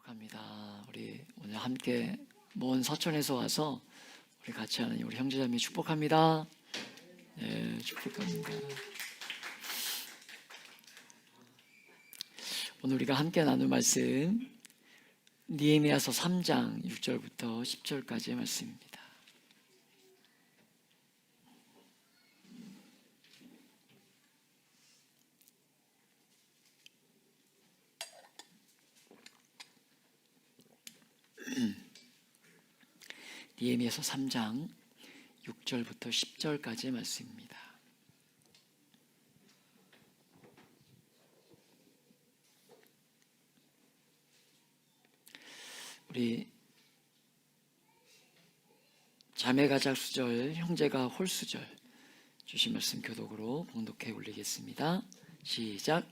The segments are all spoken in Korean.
축복합니다. 우리 오늘 함께 먼 서천에서 와서 우리 같이 하는 우리 형제자매 축복합니다. 네, 축복합니다. 오늘 우리가 함께 나눌 말씀 느헤미야서 3장 6절부터 10절까지의 말씀입니다. 느헤미야서 3장 6절부터 10절까지의 말씀입니다. 우리 자매가 작수절, 형제가 홀수절 주신 말씀 교독으로 봉독해 올리겠습니다. 시작.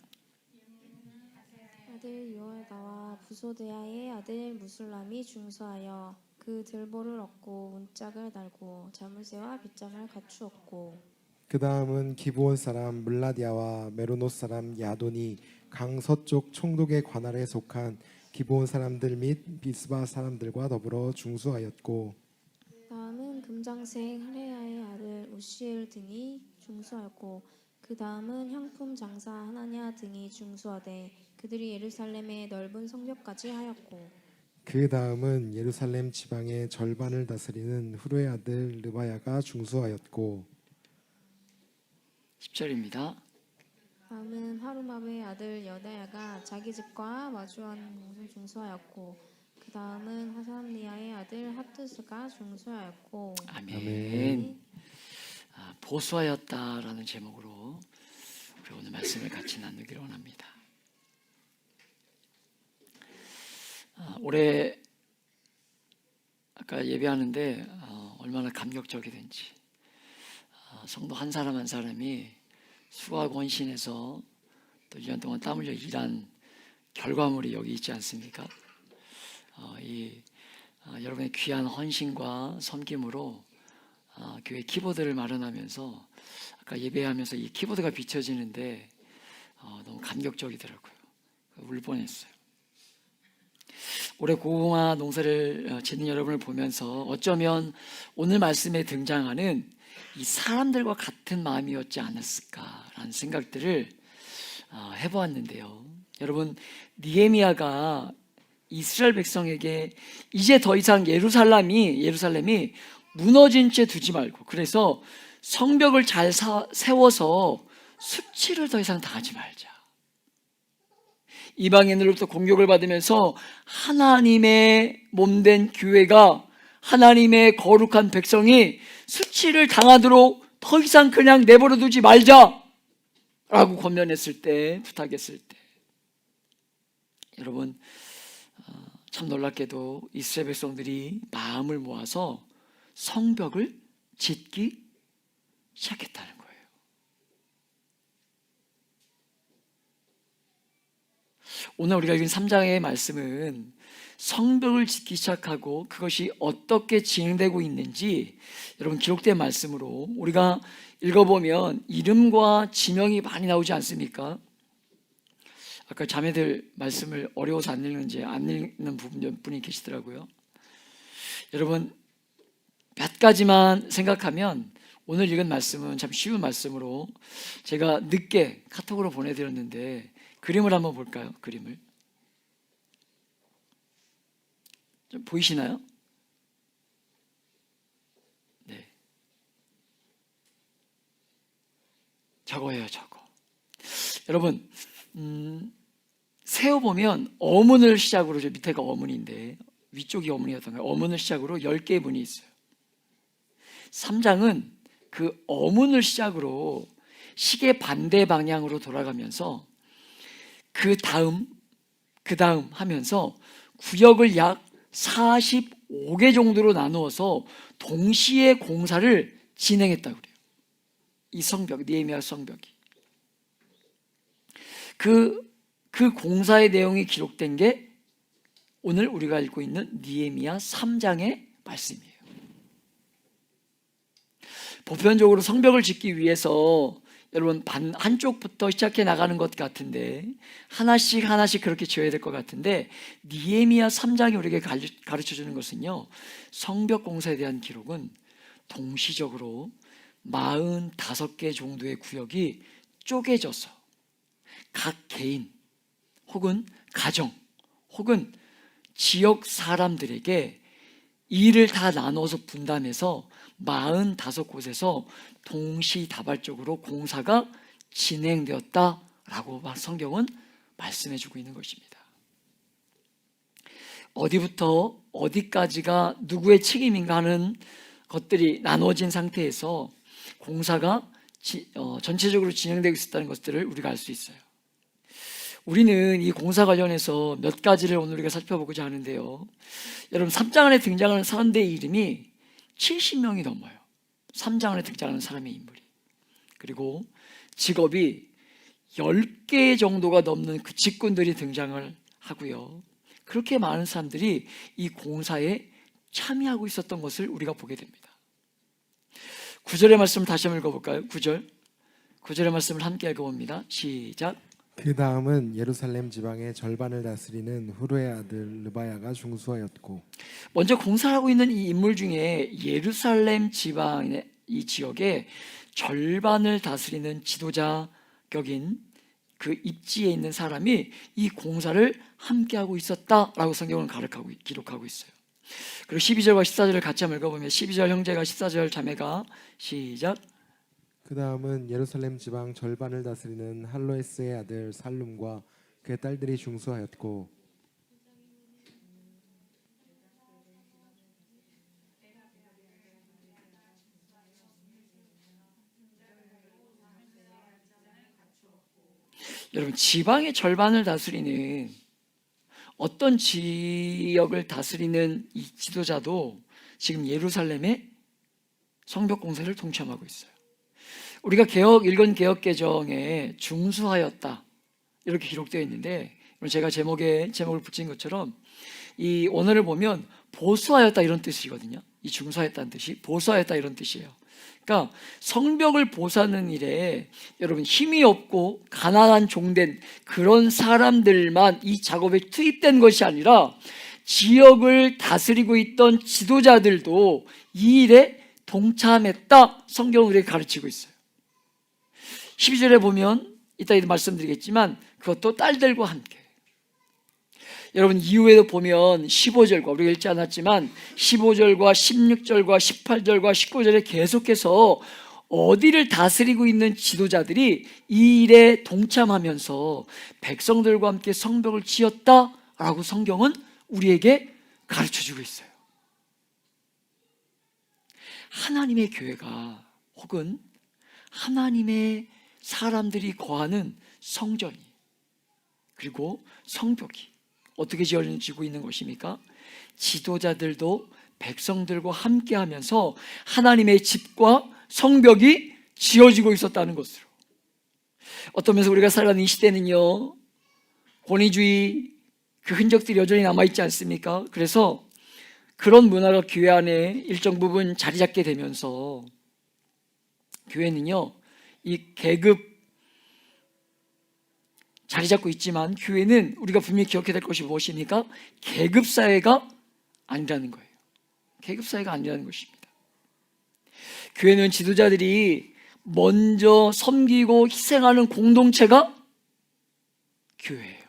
아들 요아다와 부소드야의 아들 무술람이 중서하여 그 들보를 얻고 문짝을 달고 자물쇠와 빗장을 갖추었고, 그 다음은 기브온 사람 물라디아와 메로노 사람 야돈이 강 서쪽 총독의 관할에 속한 기브온 사람들 및 비스바 사람들과 더불어 중수하였고, 다음은 금장색 하레야의 아들 우시엘 등이 중수하였고, 그 다음은 향품 장사 하나냐 등이 중수하되 그들이 예루살렘의 넓은 성벽까지 하였고, 그 다음은 예루살렘 지방의 절반을 다스리는 후르의 아들 르바야가 중수하였고, 10절입니다. 다음은 하루마베의 아들 여다야가 자기 집과 마주한 곳을 중수하였고, 그 다음은 하삼리아의 아들 하트스가 중수하였고. 아멘. 보수하였다라는 제목으로 우리 오늘 말씀을 같이 나누기를 원합니다. 올해 아까 예배하는데 얼마나 감격적이든지 성도 한 사람 한 사람이 수고하고 헌신해서 또 1년 동안 땀 흘려 일한 결과물이 여기 있지 않습니까? 여러분의 귀한 헌신과 섬김으로 교회 키보드를 마련하면서 아까 예배하면서 이 키보드가 비춰지는데 너무 감격적이더라고요. 울 뻔했어요. 올해 고구마 농사를 짓는 여러분을 보면서 어쩌면 오늘 말씀에 등장하는 이 사람들과 같은 마음이었지 않았을까라는 생각들을 해보았는데요. 여러분, 느헤미야가 이스라엘 백성에게 이제 더 이상 예루살렘이 무너진 채 두지 말고, 그래서 성벽을 잘 세워서 수치를 더 이상 당하지 말자. 이방인으로부터 공격을 받으면서 하나님의 몸된 교회가, 하나님의 거룩한 백성이 수치를 당하도록 더 이상 그냥 내버려 두지 말자 라고 권면했을 때, 부탁했을 때, 여러분 참 놀랍게도 이스라엘 백성들이 마음을 모아서 성벽을 짓기 시작했다는 거예요. 오늘 우리가 읽은 3장의 말씀은 성벽을 짓기 시작하고 그것이 어떻게 진행되고 있는지 여러분 기록된 말씀으로 우리가 읽어보면 이름과 지명이 많이 나오지 않습니까? 아까 자매들 말씀을 어려워서 안 읽는지 안 읽는 분이 계시더라고요. 여러분 몇 가지만 생각하면 오늘 읽은 말씀은 참 쉬운 말씀으로 제가 늦게 카톡으로 보내드렸는데 그림을 한번 볼까요? 그림을 좀 보이시나요? 네, 저거예요, 저거. 여러분 세어보면 어문을 시작으로, 저 밑에가 어문인데 위쪽이 어문이었던가요? 어문을 시작으로 10개의 문이 있어요. 3장은 그 어문을 시작으로 시계 반대 방향으로 돌아가면서 그 다음 하면서 구역을 약 45개 정도로 나누어서 동시에 공사를 진행했다고 그래요. 이 성벽, 느헤미야 성벽이. 그 공사의 내용이 기록된 게 오늘 우리가 읽고 있는 느헤미야 3장의 말씀이에요. 보편적으로 성벽을 짓기 위해서 여러분 한쪽부터 시작해 나가는 것 같은데 하나씩 하나씩 그렇게 지어야 될 것 같은데 느헤미야 3장이 우리에게 가르쳐 주는 것은요, 성벽 공사에 대한 기록은 동시적으로 45개 정도의 구역이 쪼개져서 각 개인 혹은 가정 혹은 지역 사람들에게 일을 다 나눠서 분담해서 45곳에서 동시다발적으로 공사가 진행되었다라고 성경은 말씀해주고 있는 것입니다. 어디부터 어디까지가 누구의 책임인가 하는 것들이 나눠진 상태에서 공사가 전체적으로 진행되고 있었다는 것들을 우리가 알 수 있어요. 우리는 이 공사 관련해서 몇 가지를 오늘 우리가 살펴보고자 하는데요, 여러분 3장 안에 등장하는 사람들의 이름이 70명이 넘어요. 3장 안에 등장하는 사람의 인물이. 그리고 직업이 10개 정도가 넘는 그 직군들이 등장을 하고요, 그렇게 많은 사람들이 이 공사에 참여하고 있었던 것을 우리가 보게 됩니다. 9절의 말씀을 다시 한번 읽어볼까요? 9절의 말씀을 함께 읽어봅니다. 시작. 그 다음은 예루살렘 지방의 절반을 다스리는 후르의 아들 르바야가 중수하였고. 먼저 공사를 하고 있는 이 인물 중에 예루살렘 지방의 이 지역의 절반을 다스리는 지도자격인 그 입지에 있는 사람이 이 공사를 함께하고 있었다라고 성경은 기록하고 있어요. 그리고 12절과 14절을 같이 한번 읽어보면 12절 형제가 14절 자매가 시작. 그 다음은 예루살렘 지방 절반을 다스리는 할로에스의 아들 살룸과 그의 딸들이 중수하였고. 여러분, 지방의 절반을 다스리는 어떤 지역을 다스리는 이 지도자도 지금 예루살렘의 성벽 공사를 동참하고 있어요. 우리가 읽은 개역개정에 중수하였다 이렇게 기록되어 있는데, 제가 제목을 붙인 것처럼 이 원어를 보면 보수하였다 이런 뜻이거든요. 이 중수하였다는 뜻이 보수하였다 이런 뜻이에요. 그러니까 성벽을 보수하는 일에 여러분 힘이 없고 가난한 종된 그런 사람들만 이 작업에 투입된 것이 아니라 지역을 다스리고 있던 지도자들도 이 일에 동참했다, 성경은 우리에게 가르치고 있어요. 12절에 보면 이따 말씀드리겠지만 그것도 딸들과 함께. 여러분, 이후에도 보면 15절과 우리가 읽지 않았지만 15절과 16절과 18절과 19절에 계속해서 어디를 다스리고 있는 지도자들이 이 일에 동참하면서 백성들과 함께 성벽을 지었다라고 성경은 우리에게 가르쳐주고 있어요. 하나님의 교회가 혹은 하나님의 사람들이 거하는 성전이 그리고 성벽이 어떻게 지어지고 있는 것입니까? 지도자들도 백성들과 함께하면서 하나님의 집과 성벽이 지어지고 있었다는 것으로. 어떤 면에서 우리가 살아가는 이 시대는요, 권위주의 그 흔적들이 여전히 남아있지 않습니까? 그래서 그런 문화가 교회 안에 일정 부분 자리 잡게 되면서 교회는요, 이 계급 자리 잡고 있지만 교회는 우리가 분명히 기억해야 될 것이 무엇입니까? 계급사회가 아니라는 거예요. 계급사회가 아니라는 것입니다. 교회는 지도자들이 먼저 섬기고 희생하는 공동체가 교회예요.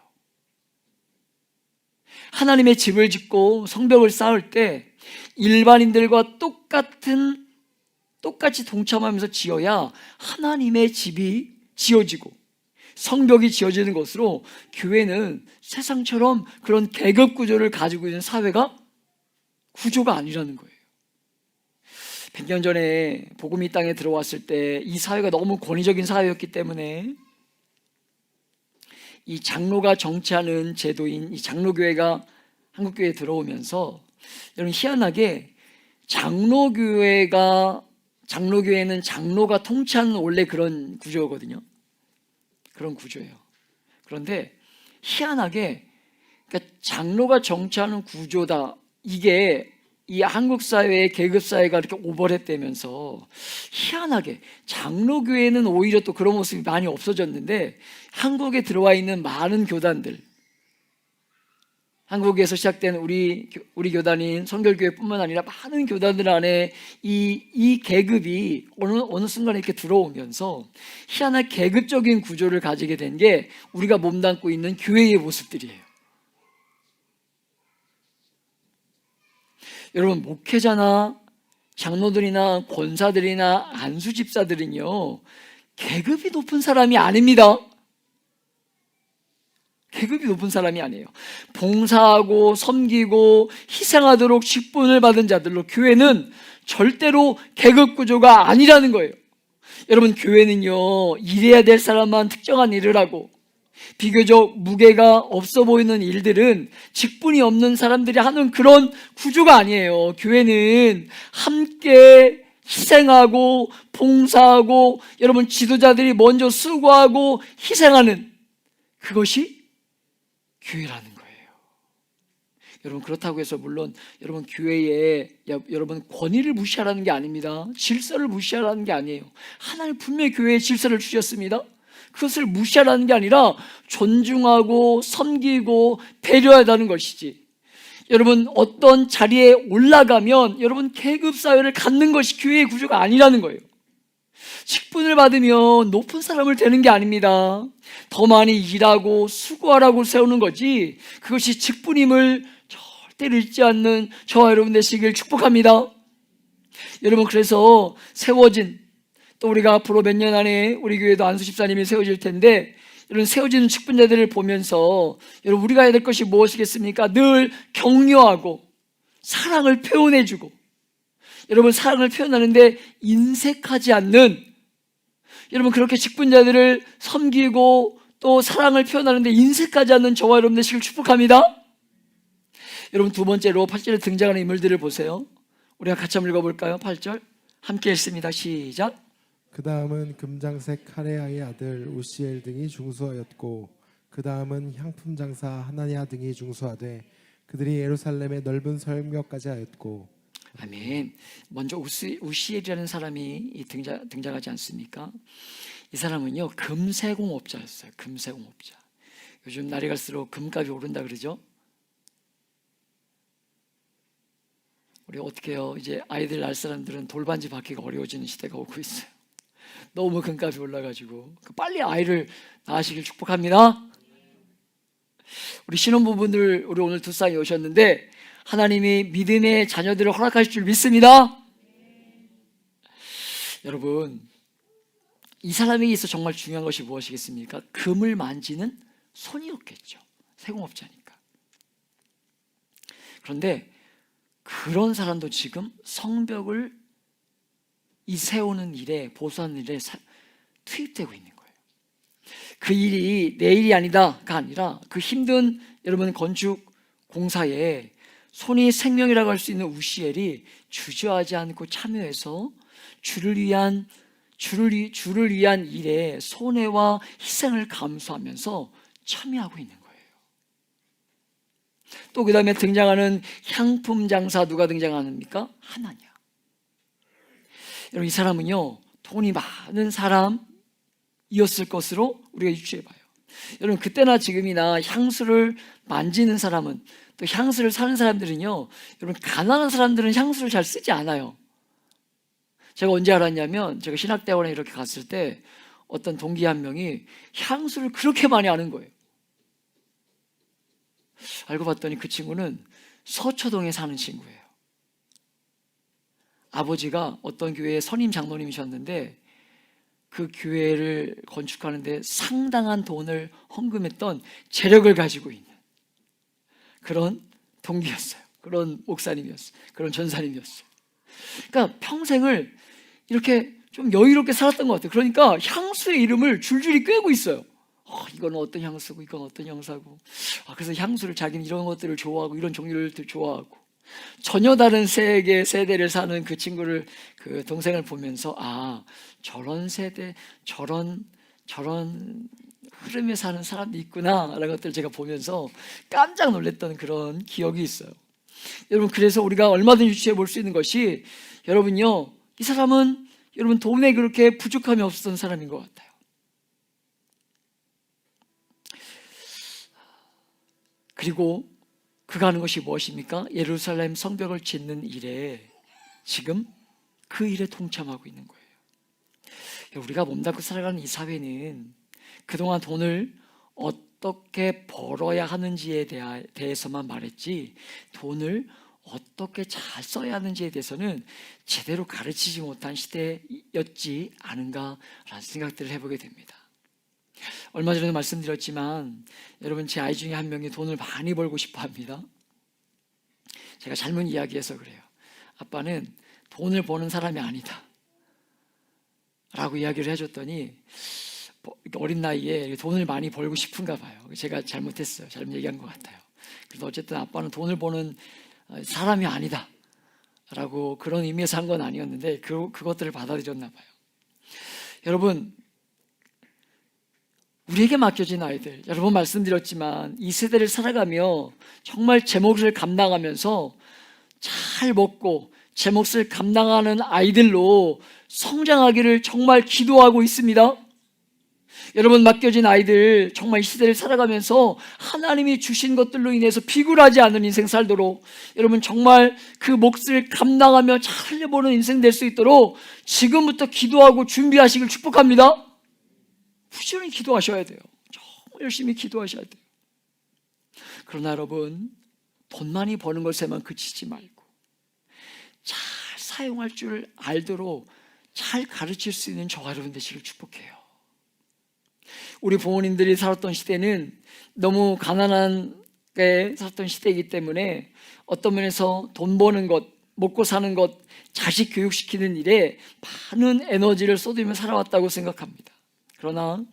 하나님의 집을 짓고 성벽을 쌓을 때 일반인들과 똑같이 동참하면서 지어야 하나님의 집이 지어지고 성벽이 지어지는 것으로, 교회는 세상처럼 그런 계급 구조를 가지고 있는 구조가 아니라는 거예요. 100년 전에 복음이 이 땅에 들어왔을 때 이 사회가 너무 권위적인 사회였기 때문에 이 장로가 정치하는 제도인 이 장로교회가 한국교회에 들어오면서, 여러분 희한하게 장로교회는 장로가 통치하는 원래 그런 구조거든요. 그런 구조예요. 그런데 희한하게 그러니까 장로가 정치하는 구조다, 이게 이 한국 사회의 계급 사회가 이렇게 오버랩되면서 희한하게 장로교회는 오히려 또 그런 모습이 많이 없어졌는데, 한국에 들어와 있는 많은 교단들, 한국에서 시작된 우리 교단인 성결교회뿐만 아니라 많은 교단들 안에 이 계급이 어느 순간에 이렇게 들어오면서 희한한 계급적인 구조를 가지게 된 게 우리가 몸담고 있는 교회의 모습들이에요. 여러분, 목회자나 장로들이나 권사들이나 안수 집사들은요, 계급이 높은 사람이 아닙니다. 계급이 높은 사람이 아니에요. 봉사하고 섬기고 희생하도록 직분을 받은 자들로, 교회는 절대로 계급 구조가 아니라는 거예요. 여러분, 교회는요, 일해야 될 사람만 특정한 일을 하고 비교적 무게가 없어 보이는 일들은 직분이 없는 사람들이 하는 그런 구조가 아니에요. 교회는 함께 희생하고 봉사하고, 여러분, 지도자들이 먼저 수고하고 희생하는, 그것이 교회라는 거예요. 여러분, 그렇다고 해서 물론 여러분 교회에 여러분 권위를 무시하라는 게 아닙니다. 질서를 무시하라는 게 아니에요. 하나님 분명히 교회에 질서를 주셨습니다. 그것을 무시하라는 게 아니라 존중하고 섬기고 배려하다는 것이지, 여러분 어떤 자리에 올라가면 여러분 계급 사회를 갖는 것이 교회의 구조가 아니라는 거예요. 직분을 받으면 높은 사람을 되는 게 아닙니다. 더 많이 일하고 수고하라고 세우는 거지, 그것이 직분임을 절대로 잊지 않는 저와 여러분 되시길 축복합니다. 여러분, 그래서 세워진, 또 우리가 앞으로 몇 년 안에 우리 교회도 안수 집사님이 세워질 텐데, 이런 세워지는 직분자들을 보면서 여러분, 우리가 해야 될 것이 무엇이겠습니까? 늘 격려하고 사랑을 표현해주고, 여러분 사랑을 표현하는데 인색하지 않는, 여러분 그렇게 직분자들을 섬기고 또 사랑을 표현하는데 인색하지 않는 저와 여러분 되시길 축복합니다. 여러분, 두 번째로 8절에 등장하는 인물들을 보세요. 우리가 같이 한번 읽어볼까요? 8절 함께 읽습니다. 시작. 그 다음은 금장색 카레아의 아들 우시엘 등이 중수하였고, 그 다음은 향품 장사 하나냐 등이 중수하되, 그들이 예루살렘의 넓은 설교까지 하였고. 아멘. 먼저 우시엘이라는 사람이 등장하지 않습니까? 이 사람은요, 금세공업자였어요. 금세공업자. 요즘 날이 갈수록 금값이 오른다 그러죠. 우리 어떻게 해요? 이제 아이들 낳을 사람들은 돌반지 받기가 어려워지는 시대가 오고 있어요. 너무 금값이 올라가지고 빨리 아이를 낳으시길 축복합니다. 우리 신혼부부들, 우리 오늘 두 쌍이 오셨는데 하나님이 믿음의 자녀들을 허락하실 줄 믿습니다. 여러분, 이 사람에게 있어 정말 중요한 것이 무엇이겠습니까? 금을 만지는 손이었겠죠. 세공업자니까. 그런데 그런 사람도 지금 성벽을 이 세우는 일에, 보수하는 일에 투입되고 있는 거예요. 그 일이 내 일이 아니다가 아니라 그 힘든 여러분 건축 공사에 손이 생명이라고 할 수 있는 우시엘이 주저하지 않고 참여해서 주를 위한 일에 손해와 희생을 감수하면서 참여하고 있는 거예요. 또 그 다음에 등장하는 향품 장사, 누가 등장합니까? 하나냐. 여러분, 이 사람은요, 돈이 많은 사람이었을 것으로 우리가 유추해봐요. 여러분, 그때나 지금이나 향수를 만지는 사람은, 또 향수를 사는 사람들은요, 여러분 가난한 사람들은 향수를 잘 쓰지 않아요. 제가 언제 알았냐면, 제가 신학대학원에 이렇게 갔을 때 어떤 동기 한 명이 향수를 그렇게 많이 아는 거예요. 알고 봤더니 그 친구는 서초동에 사는 친구예요. 아버지가 어떤 교회의 선임 장로님이셨는데 그 교회를 건축하는데 상당한 돈을 헌금했던 재력을 가지고 있는 그런 동기였어요. 그런 목사님이었어요. 그런 전사님이었어요. 그러니까 평생을 이렇게 좀 여유롭게 살았던 것 같아요. 그러니까 향수의 이름을 줄줄이 꿰고 있어요. 이건 어떤 향수고, 이건 어떤 향사고. 그래서 향수를 자기는 이런 것들을 좋아하고 이런 종류를 좋아하고. 전혀 다른 세대를 사는 그 친구를, 그 동생을 보면서 저런 세대, 저런 흐름에 사는 사람도 있구나 라는 것들을 제가 보면서 깜짝 놀랐던 그런 기억이 있어요. 여러분, 그래서 우리가 얼마든지 유추해 볼 수 있는 것이, 여러분요, 이 사람은 여러분 돈에 그렇게 부족함이 없었던 사람인 것 같아요. 그리고 그가 하는 것이 무엇입니까? 예루살렘 성벽을 짓는 일에 지금 그 일에 동참하고 있는 거예요. 우리가 몸담고 살아가는 이 사회는 그동안 돈을 어떻게 벌어야 하는지에 대해서만 말했지, 돈을 어떻게 잘 써야 하는지에 대해서는 제대로 가르치지 못한 시대였지 않은가라는 생각들을 해보게 됩니다. 얼마 전에도 말씀드렸지만, 여러분, 제 아이 중에 한 명이 돈을 많이 벌고 싶어 합니다. 제가 잘못 이야기해서 그래요. 아빠는 돈을 버는 사람이 아니다 라고 이야기를 해줬더니, 어린 나이에 돈을 많이 벌고 싶은가 봐요. 제가 잘못했어요. 잘못 얘기한 것 같아요. 그래서 어쨌든 아빠는 돈을 버는 사람이 아니다 라고 그런 의미에서 한 건 아니었는데, 그것들을 받아들였나 봐요. 여러분, 우리에게 맡겨진 아이들, 여러 번 말씀드렸지만 이 세대를 살아가며 정말 제 몫을 감당하면서 잘 먹고 제 몫을 감당하는 아이들로 성장하기를 정말 기도하고 있습니다. 여러분, 맡겨진 아이들, 정말 이 시대를 살아가면서 하나님이 주신 것들로 인해서 비굴하지 않은 인생 살도록, 여러분 정말 그 몫을 감당하며 잘 해보는 인생 될 수 있도록 지금부터 기도하고 준비하시길 축복합니다. 부지런히 기도하셔야 돼요. 정말 열심히 기도하셔야 돼요. 그러나 여러분, 돈 많이 버는 것에만 그치지 말고 잘 사용할 줄 알도록 잘 가르칠 수 있는 저와 여러분 되시길 축복해요. 우리 부모님들이 살았던 시대는 너무 가난하게 살았던 시대이기 때문에 어떤 면에서 돈 버는 것, 먹고 사는 것, 자식 교육시키는 일에 많은 에너지를 쏟으며 살아왔다고 생각합니다. 그러나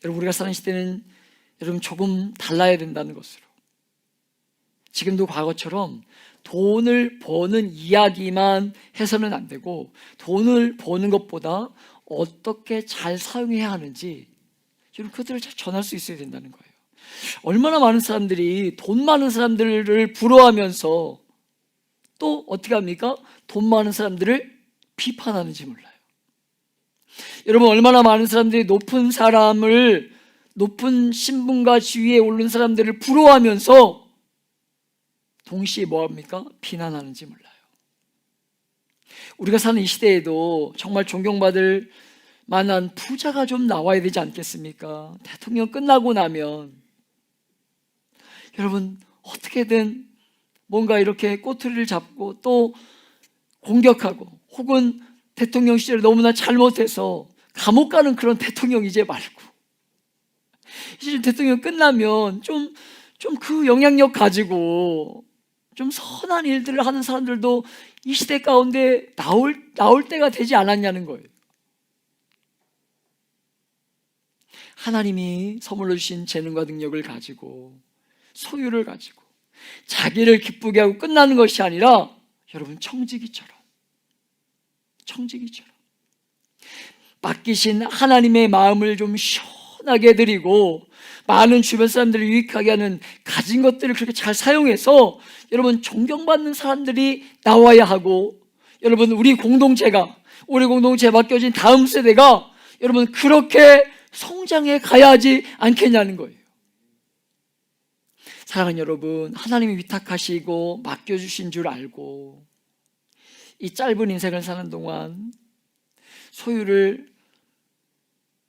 여러분, 우리가 사는 시대는 여러분 조금 달라야 된다는 것으로, 지금도 과거처럼 돈을 버는 이야기만 해서는 안 되고, 돈을 버는 것보다 어떻게 잘 사용해야 하는지 여러분 그들을 잘 전할 수 있어야 된다는 거예요. 얼마나 많은 사람들이 돈 많은 사람들을 부러워하면서 또 어떻게 합니까? 돈 많은 사람들을 비판하는지 몰라요. 여러분, 얼마나 많은 사람들이 높은 신분과 지위에 오른 사람들을 부러워하면서 동시에 뭐합니까? 비난하는지 몰라요. 우리가 사는 이 시대에도 정말 존경받을 만한 부자가 좀 나와야 되지 않겠습니까? 대통령 끝나고 나면 여러분 어떻게든 뭔가 이렇게 꼬투리를 잡고 또 공격하고, 혹은 대통령 시절에 너무나 잘못해서 감옥 가는 그런 대통령 이제 말고, 이제 대통령 끝나면 좀 그 영향력 가지고 좀 선한 일들을 하는 사람들도 이 시대 가운데 나올 때가 되지 않았냐는 거예요. 하나님이 선물로 주신 재능과 능력을 가지고, 소유를 가지고 자기를 기쁘게 하고 끝나는 것이 아니라, 여러분 청지기처럼 맡기신 하나님의 마음을 좀 시원하게 해드리고, 많은 주변 사람들을 유익하게 하는 가진 것들을 그렇게 잘 사용해서 여러분 존경받는 사람들이 나와야 하고, 여러분 우리 공동체 맡겨진 다음 세대가 여러분 그렇게 성장해 가야 하지 않겠냐는 거예요. 사랑하는 여러분, 하나님이 위탁하시고 맡겨주신 줄 알고 이 짧은 인생을 사는 동안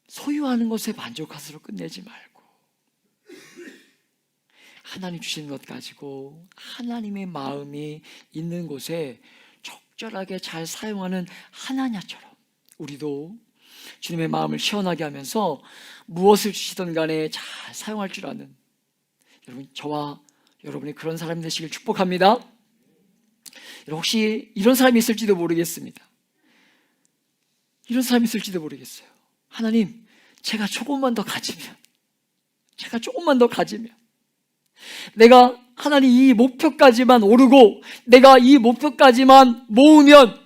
소유하는 것에 만족하도록 끝내지 말고, 하나님 주신 것 가지고 하나님의 마음이 있는 곳에 적절하게 잘 사용하는 하나냐처럼 우리도 주님의 마음을 시원하게 하면서 무엇을 주시든 간에 잘 사용할 줄 아는, 여러분 저와 여러분이 그런 사람이 되시길 축복합니다. 여러분, 혹시 이런 사람이 있을지도 모르겠습니다. 이런 사람이 있을지도 모르겠어요. 하나님, 제가 조금만 더 가지면, 내가 하나님 이 목표까지만 오르고 내가 이 목표까지만 모으면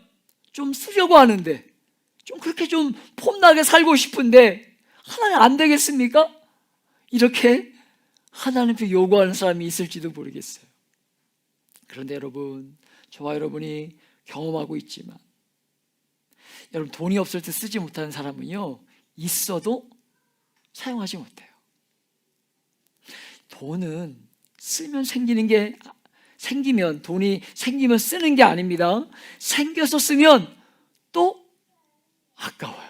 좀 쓰려고 하는데, 좀 그렇게 좀 폼나게 살고 싶은데 하나님 안 되겠습니까? 이렇게 하나님께 요구하는 사람이 있을지도 모르겠어요. 그런데 여러분, 저와 여러분이 경험하고 있지만, 여러분 돈이 없을 때 쓰지 못하는 사람은요, 있어도 사용하지 못해요. 돈은 쓰면 생기면, 돈이 생기면 쓰는 게 아닙니다. 생겨서 쓰면 또 아까워요.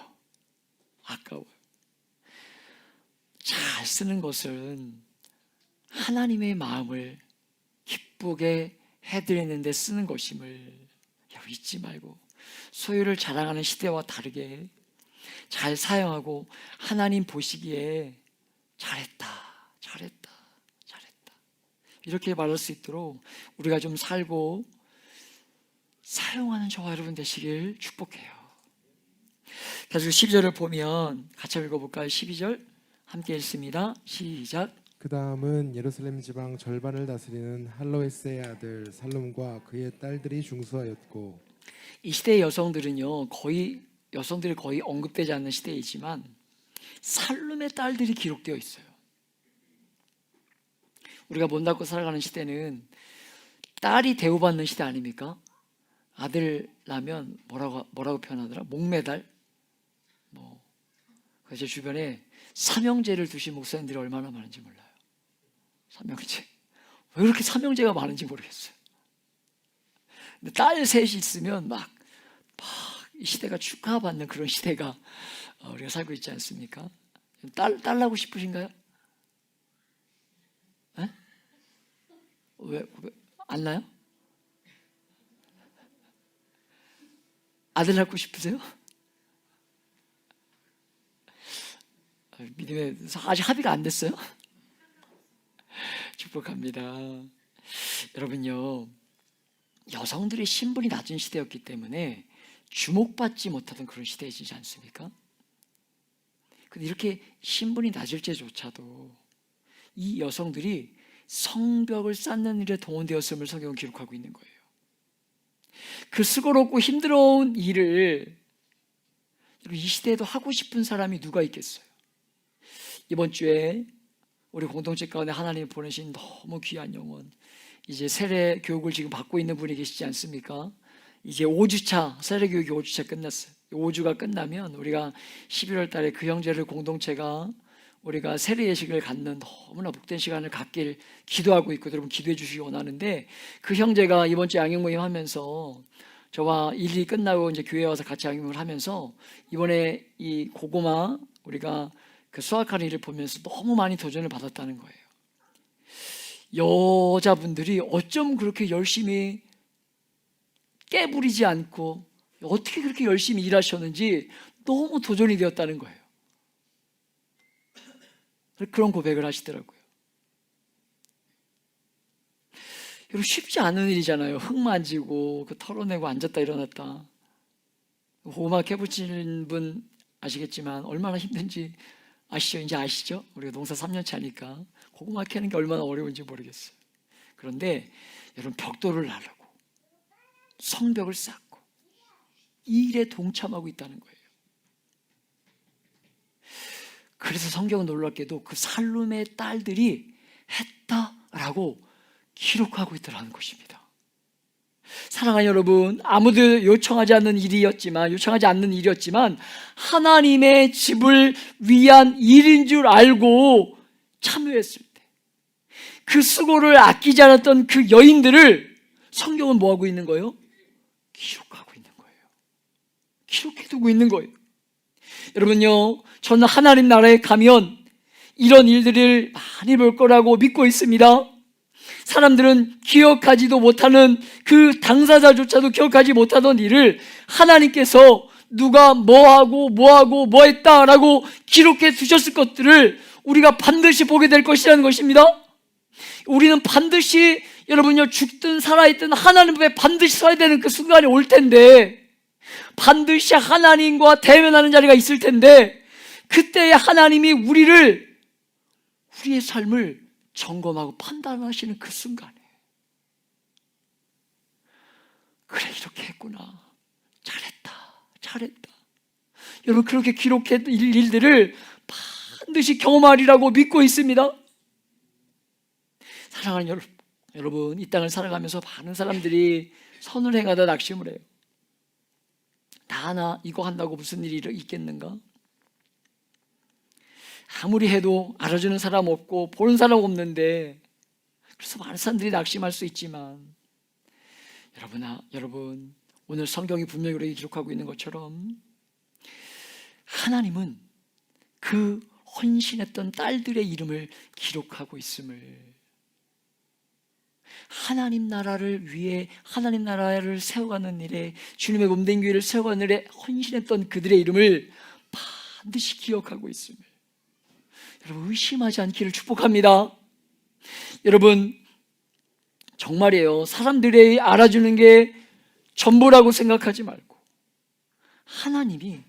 잘 쓰는 것은 하나님의 마음을 기쁘게 해드리는데 쓰는 것임을 여러분 잊지 말고, 소유를 자랑하는 시대와 다르게 잘 사용하고 하나님 보시기에 잘했다 이렇게 말할 수 있도록 우리가 좀 살고 사용하는 저와 여러분 되시길 축복해요. 계속 12절을 보면 같이 읽어볼까요? 12절 함께 읽습니다. 시작. 그 다음은 예루살렘 지방 절반을 다스리는 할로에스의 아들 살룸과 그의 딸들이 중수하였고, 이 시대의 여성들이 거의 언급되지 않는 시대이지만 살룸의 딸들이 기록되어 있어요. 우리가 못났고 살아가는 시대는 딸이 대우받는 시대 아닙니까? 아들 낳으면 뭐라고 표현하더라? 목매달? 제 주변에 삼형제를 두신 목사님들이 얼마나 많은지 몰라요. 삼형제. 왜 그렇게 삼형제가 많은지 모르겠어요. 근데 딸 셋이 있으면 이 시대가 축하받는 그런 시대가 우리가 살고 있지 않습니까? 딸 낳고 싶으신가요? 네? 왜 안 나요? 아들 낳고 싶으세요? 믿음에서 아직 합의가 안 됐어요? 축복합니다. 여러분요, 여성들의 신분이 낮은 시대였기 때문에 주목받지 못하던 그런 시대이지 않습니까? 근데 이렇게 신분이 낮을 때조차도 이 여성들이 성벽을 쌓는 일에 동원되었음을 성경은 기록하고 있는 거예요. 그 수고롭고 힘들어온 일을 이 시대에도 하고 싶은 사람이 누가 있겠어요? 이번 주에 우리 공동체 가운데 하나님이 보내신 너무 귀한 영혼, 이제 세례 교육을 지금 받고 있는 분이 계시지 않습니까? 이제 5주차, 세례 교육이 5주차 끝났어요. 5주가 끝나면 우리가 11월 달에 그 형제를 공동체가 우리가 세례 예식을 갖는 너무나 복된 시간을 갖길 기도하고 있고, 여러분 기도해 주시기 원하는데, 그 형제가 이번 주 양육 모임 하면서 저와 일이 끝나고 이제 교회에 와서 같이 양육을 하면서 이번에 이 고구마 우리가 그 수확하는 일을 보면서 너무 많이 도전을 받았다는 거예요. 여자분들이 어쩜 그렇게 열심히 깨부리지 않고 어떻게 그렇게 열심히 일하셨는지 너무 도전이 되었다는 거예요. 그런 고백을 하시더라고요. 여러분 쉽지 않은 일이잖아요. 흙 만지고 그 털어내고 앉았다 일어났다. 고구마 캐부치는 분 아시겠지만 얼마나 힘든지 아시죠? 이제 아시죠? 우리가 농사 3년차 하니까 고구마 캐는 게 얼마나 어려운지 모르겠어요. 그런데 여러분 벽돌을 나르고 성벽을 쌓고 이 일에 동참하고 있다는 거예요. 그래서 성경은 놀랍게도 그 살룸의 딸들이 했다라고 기록하고 있더라는 것입니다. 사랑하는 여러분, 아무도 요청하지 않는 일이었지만 하나님의 집을 위한 일인 줄 알고 참여했을 때 그 수고를 아끼지 않았던 그 여인들을 성경은 뭐하고 있는 거예요? 기록하고 있는 거예요. 기록해두고 있는 거예요. 여러분요, 저는 하나님 나라에 가면 이런 일들을 많이 볼 거라고 믿고 있습니다. 사람들은 기억하지도 못하는, 그 당사자조차도 기억하지 못하던 일을 하나님께서 누가 뭐 했다라고 기록해 두셨을 것들을 우리가 반드시 보게 될 것이라는 것입니다. 우리는 반드시, 여러분요, 죽든 살아있든 하나님 앞에 반드시 서야 되는 그 순간이 올 텐데, 반드시 하나님과 대면하는 자리가 있을 텐데, 그때에 하나님이 우리의 삶을 점검하고 판단하시는 그 순간에, 그래 이렇게 했구나, 잘했다. 여러분 그렇게 기록한 일들을 반드시 경험하리라고 믿고 있습니다. 사랑하는 여러분, 여러분, 이 땅을 살아가면서 많은 사람들이 선을 행하다 낙심을 해요. 나 이거 한다고 무슨 일이 있겠는가? 아무리 해도 알아주는 사람 없고 보는 사람 없는데, 그래서 많은 사람들이 낙심할 수 있지만, 여러분, 오늘 성경이 분명히 우리에게 기록하고 있는 것처럼 하나님은 그 헌신했던 딸들의 이름을 기록하고 있음을, 하나님 나라를 위해 하나님 나라를 세워가는 일에, 주님의 몸된 교회를 세워가는 일에 헌신했던 그들의 이름을 반드시 기억하고 있음을 여러분 의심하지 않기를 축복합니다. 여러분, 정말이에요. 사람들이 알아주는 게 전부라고 생각하지 말고 하나님이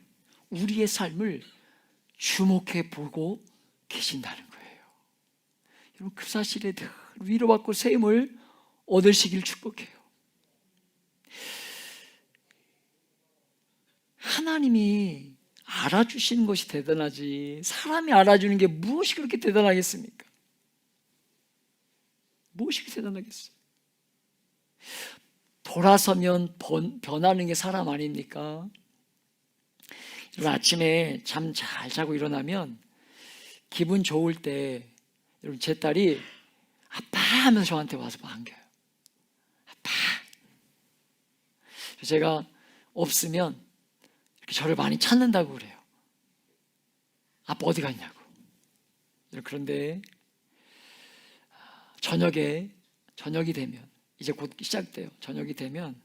우리의 삶을 주목해 보고 계신다는 거예요. 여러분, 그 사실에 늘 위로받고 새 힘을 얻으시길 축복해요. 하나님이 알아주시는 것이 대단하지, 사람이 알아주는 게 무엇이 그렇게 대단하겠습니까? 무엇이 대단하겠어요? 돌아서면 변하는 게 사람 아닙니까? 여러분, 아침에 잠 잘 자고 일어나면 기분 좋을 때, 여러분, 제 딸이 아빠 하면서 저한테 와서 안겨요. 아빠. 제가 없으면 이렇게 저를 많이 찾는다고 그래요. 아빠 어디 갔냐고. 그런데 저녁이 되면, 이제 곧 시작돼요. 저녁이 되면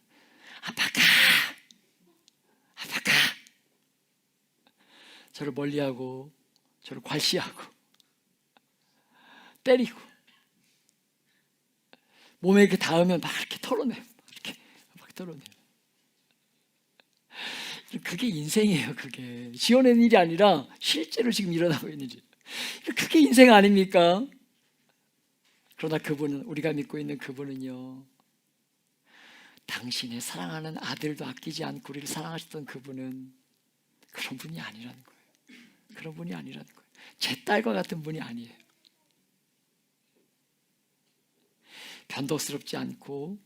아빠 가! 저를 멀리하고 저를 괄시하고 때리고 몸에 이렇게 닿으면 막 이렇게 털어내요. 막 털어내요. 그게 인생이에요. 그게 지어낸 일이 아니라 실제로 지금 일어나고 있는 일. 그게 인생 아닙니까? 그러나 그분은, 우리가 믿고 있는 그분은요, 당신의 사랑하는 아들도 아끼지 않고 우리를 사랑하셨던 그분은 그런 분이 아니라는 거예요. 그런 분이 아니라는 거예요. 제 딸과 같은 분이 아니에요. 변덕스럽지 않고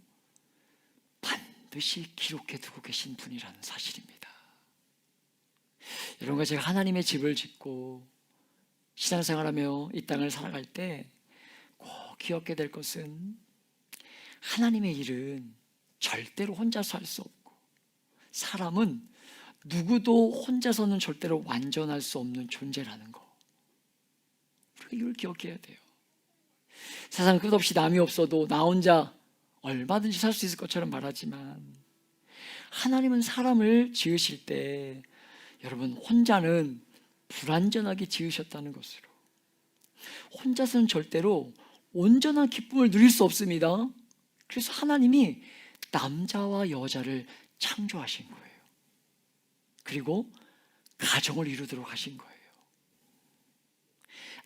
반드시 기록해 두고 계신 분이라는 사실입니다. 여러분과 제가 하나님의 집을 짓고 신앙생활하며 이 땅을 살아갈 때 꼭 기억해야 될 것은, 하나님의 일은 절대로 혼자서 할 수 없고, 사람은 누구도 혼자서는 절대로 완전할 수 없는 존재라는 거, 우리가 이걸 기억해야 돼요. 세상 끝없이 남이 없어도 나 혼자 얼마든지 살 수 있을 것처럼 말하지만, 하나님은 사람을 지으실 때 여러분 혼자는 불완전하게 지으셨다는 것으로, 혼자서는 절대로 온전한 기쁨을 누릴 수 없습니다. 그래서 하나님이 남자와 여자를 창조하신 거예요. 그리고 가정을 이루도록 하신 거예요.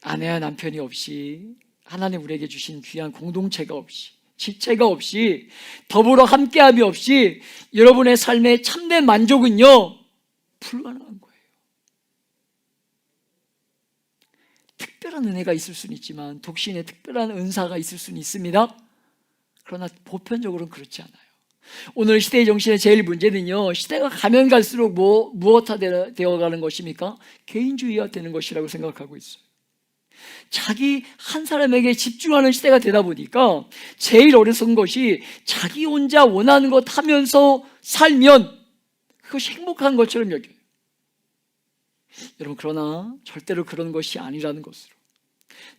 아내와 남편이 없이, 하나님 우리에게 주신 귀한 공동체가 없이, 지체가 없이, 더불어 함께함이 없이 여러분의 삶의 참된 만족은요, 불가능한 거예요. 특별한 은혜가 있을 수는 있지만, 독신의 특별한 은사가 있을 수는 있습니다. 그러나 보편적으로는 그렇지 않아요. 오늘 시대의 정신의 제일 문제는요, 시대가 가면 갈수록 무엇화 되어가는 것입니까? 개인주의화 되는 것이라고 생각하고 있어요. 자기 한 사람에게 집중하는 시대가 되다 보니까 제일 어리석은 것이, 자기 혼자 원하는 것 하면서 살면 그것이 행복한 것처럼 여겨요. 여러분, 그러나 절대로 그런 것이 아니라는 것으로,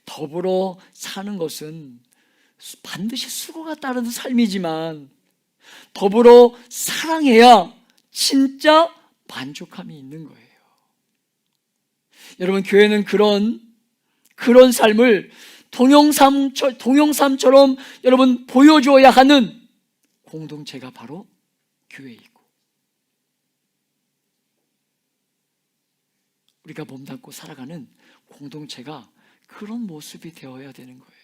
더불어 사는 것은 반드시 수고가 따르는 삶이지만 더불어 사랑해야 진짜 만족함이 있는 거예요. 여러분, 교회는 그런 삶을 동영상처럼 여러분 보여줘야 하는 공동체가 바로 교회이고, 우리가 몸담고 살아가는 공동체가 그런 모습이 되어야 되는 거예요.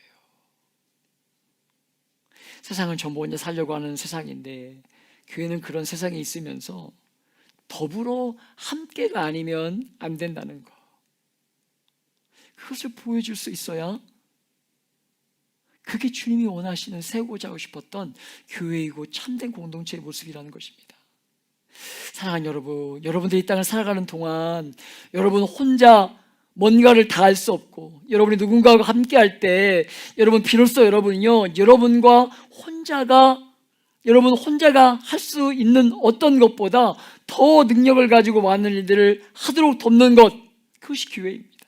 세상은 전부 혼자 살려고 하는 세상인데, 교회는 그런 세상에 있으면서 더불어 함께가 아니면 안 된다는 거, 그것을 보여줄 수 있어야 그게 주님이 원하시는 세우고자 하고 싶었던 교회이고 참된 공동체의 모습이라는 것입니다. 사랑하는 여러분, 여러분들이 이 땅을 살아가는 동안 여러분 혼자 뭔가를 다 할 수 없고, 여러분이 누군가와 함께 할 때 여러분 비로소 여러분은요, 여러분 혼자가 할 수 있는 어떤 것보다 더 능력을 가지고 많은 일들을 하도록 돕는 것, 그것이 교회입니다.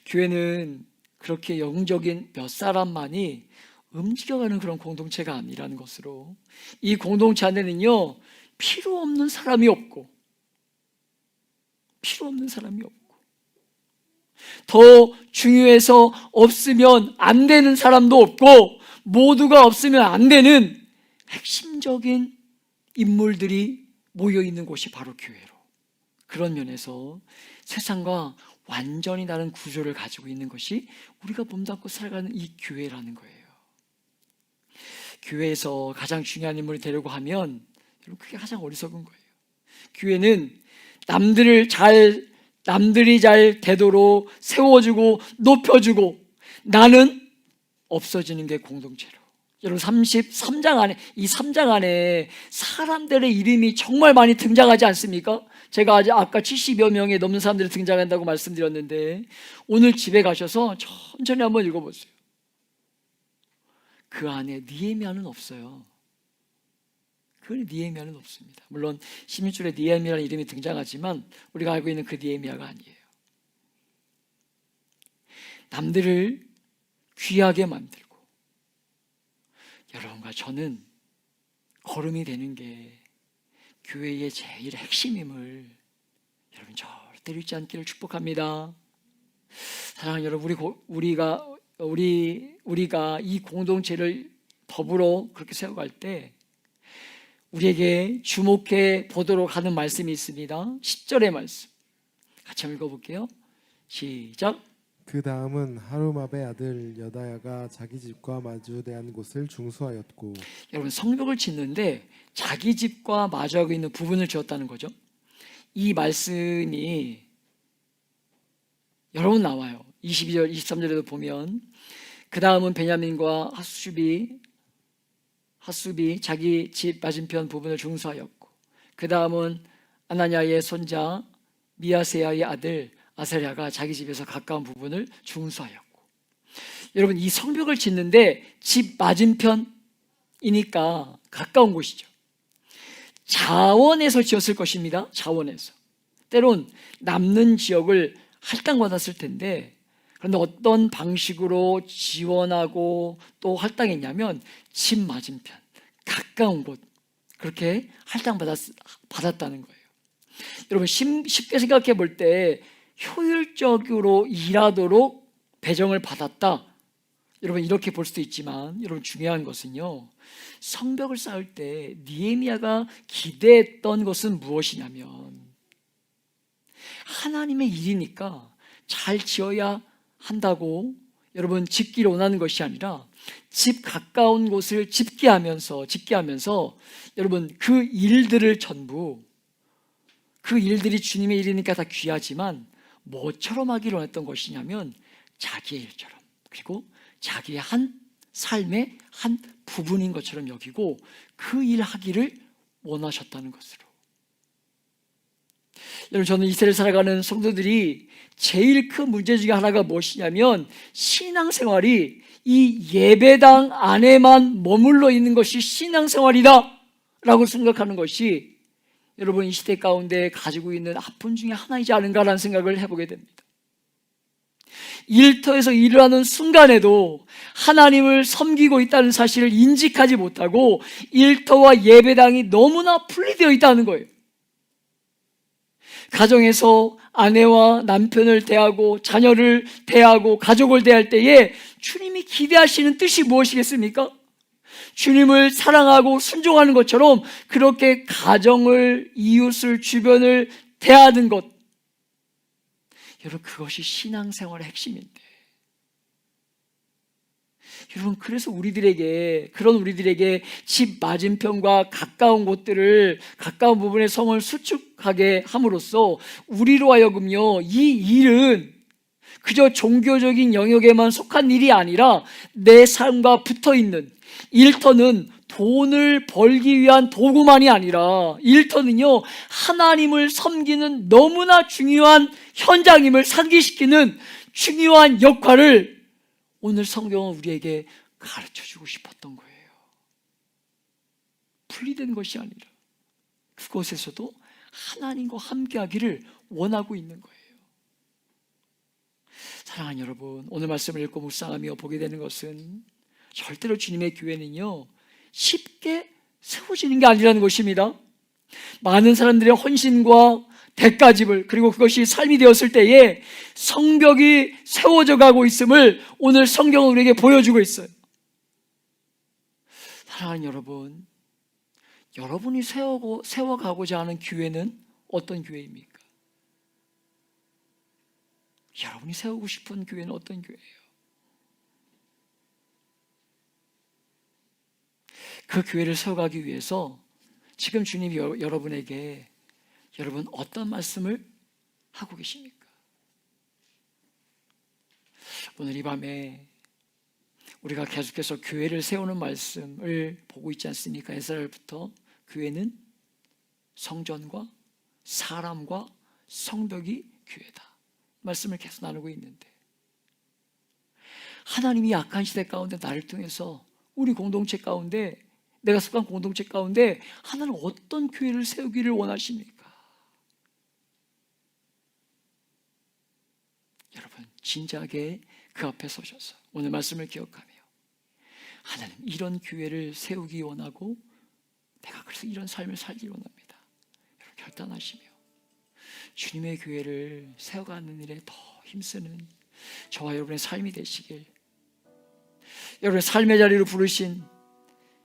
교회는 그렇게 영적인 몇 사람만이 움직여가는 그런 공동체가 아니라는 것으로, 이 공동체 안에는요 필요 없는 사람이 없고 더 중요해서 없으면 안 되는 사람도 없고, 모두가 없으면 안 되는 핵심적인 인물들이 모여있는 곳이 바로 교회로, 그런 면에서 세상과 완전히 다른 구조를 가지고 있는 것이 우리가 몸담고 살아가는 이 교회라는 거예요. 교회에서 가장 중요한 인물이 되려고 하면 여러분, 그게 가장 어리석은 거예요. 교회는 남들이 잘 되도록 세워주고 높여주고 나는 없어지는 게 공동체로. 여러분 33장 안에, 이 3장 안에 사람들의 이름이 정말 많이 등장하지 않습니까? 제가 아까 70여 명이 넘는 사람들이 등장한다고 말씀드렸는데, 오늘 집에 가셔서 천천히 한번 읽어보세요. 그 안에 느헤미야는 없어요. 그 느헤미야는 없습니다. 물론 16절에 느헤미야라는 이름이 등장하지만 우리가 알고 있는 그 느헤미야가 아니에요. 남들을 귀하게 만들고 여러분과 저는 걸음이 되는 게 교회의 제일 핵심임을 여러분 절대 잊지 않기를 축복합니다. 사랑하는 여러분, 우리가 이 공동체를 더불어 그렇게 세워갈 때 우리에게 주목해 보도록 하는 말씀이 있습니다. 10절의 말씀 같이 한번 읽어볼게요. 시작. 그 다음은 하루마베 아들 여다야가 자기 집과 마주대한 곳을 중수하였고. 여러분, 성벽을 짓는데 자기 집과 마주하고 있는 부분을 지었다는 거죠. 이 말씀이 여러 번 나와요. 22절, 23절에도 보면 그 다음은 베냐민과 핫수비 자기 집 맞은편 부분을 중수하였고, 그 다음은 아나냐의 손자 미야세야의 아들 아사랴가 자기 집에서 가까운 부분을 중수하였고. 여러분, 이 성벽을 짓는데 집 맞은편이니까 가까운 곳이죠. 자원에서 지었을 것입니다. 자원에서. 때론 남는 지역을 할당받았을 텐데, 그런데 어떤 방식으로 지원하고 또 할당했냐면 집 맞은편, 가까운 곳, 그렇게 할당받았다는 거예요. 여러분, 쉽게 생각해 볼 때 효율적으로 일하도록 배정을 받았다, 여러분 이렇게 볼 수도 있지만, 여러분 중요한 것은요, 성벽을 쌓을 때 느헤미야가 기대했던 것은 무엇이냐면, 하나님의 일이니까 잘 지어야 한다고 여러분 짓기를 원하는 것이 아니라, 집 가까운 곳을 짓게 하면서 여러분 그 일들을 전부, 그 일들이 주님의 일이니까 다 귀하지만 뭐처럼 하기를 원했던 것이냐면 자기의 일처럼, 그리고 자기의 한 삶의 한 부분인 것처럼 여기고 그 일 하기를 원하셨다는 것으로. 여러분, 저는 이세를 살아가는 성도들이 제일 큰 문제 중에 하나가 무엇이냐면, 신앙생활이 이 예배당 안에만 머물러 있는 것이 신앙생활이다 라고 생각하는 것이 여러분 이 시대 가운데 가지고 있는 아픔 중에 하나이지 않은가라는 생각을 해보게 됩니다. 일터에서 일을 하는 순간에도 하나님을 섬기고 있다는 사실을 인식하지 못하고 일터와 예배당이 너무나 분리되어 있다는 거예요. 가정에서 아내와 남편을 대하고 자녀를 대하고 가족을 대할 때에 주님이 기대하시는 뜻이 무엇이겠습니까? 주님을 사랑하고 순종하는 것처럼 그렇게 가정을, 이웃을, 주변을 대하는 것, 여러분 그것이 신앙생활의 핵심인데, 여러분 그래서 그런 우리들에게 집 맞은편과 가까운 곳들을, 가까운 부분의 성을 수축하게 함으로써 우리로 하여금요, 이 일은 그저 종교적인 영역에만 속한 일이 아니라 내 삶과 붙어있는, 일터는 돈을 벌기 위한 도구만이 아니라 일터는요, 하나님을 섬기는 너무나 중요한 현장임을 상기시키는 중요한 역할을 오늘 성경은 우리에게 가르쳐주고 싶었던 거예요. 분리된 것이 아니라 그곳에서도 하나님과 함께하기를 원하고 있는 거예요. 사랑하는 여러분, 오늘 말씀을 읽고 묵상하며 보게 되는 것은 절대로 주님의 교회는요, 쉽게 세워지는 게 아니라는 것입니다. 많은 사람들의 헌신과 대가집을, 그리고 그것이 삶이 되었을 때에 성벽이 세워져 가고 있음을 오늘 성경은 우리에게 보여주고 있어요. 사랑하는 여러분, 여러분이 세워가고자 하는 교회는 어떤 교회입니까? 여러분이 세우고 싶은 교회는 어떤 교회예요? 그 교회를 세워가기 위해서 지금 주님이 여러분에게 여러분 어떤 말씀을 하고 계십니까? 오늘 이 밤에 우리가 계속해서 교회를 세우는 말씀을 보고 있지 않습니까? 에스라엘부터 교회는 성전과 사람과 성벽이 교회다. 말씀을 계속 나누고 있는데, 하나님이 약한 시대 가운데 나를 통해서 우리 공동체 가운데, 내가 속한 공동체 가운데 하나님 어떤 교회를 세우기를 원하십니까? 여러분, 진지하게 그 앞에 서셔서 오늘 말씀을 기억하며, 하나님 이런 교회를 세우기 원하고 내가 그래서 이런 삶을 살기 원합니다. 여러분 결단하시며 주님의 교회를 세워가는 일에 더 힘쓰는 저와 여러분의 삶이 되시길, 여러분의 삶의 자리로 부르신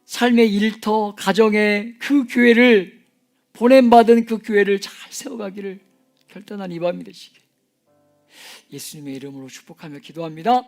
삶의 일터, 가정의 그 교회를, 보냄받은 그 교회를 잘 세워가기를 결단한 이 밤이 되시길 예수님의 이름으로 축복하며 기도합니다.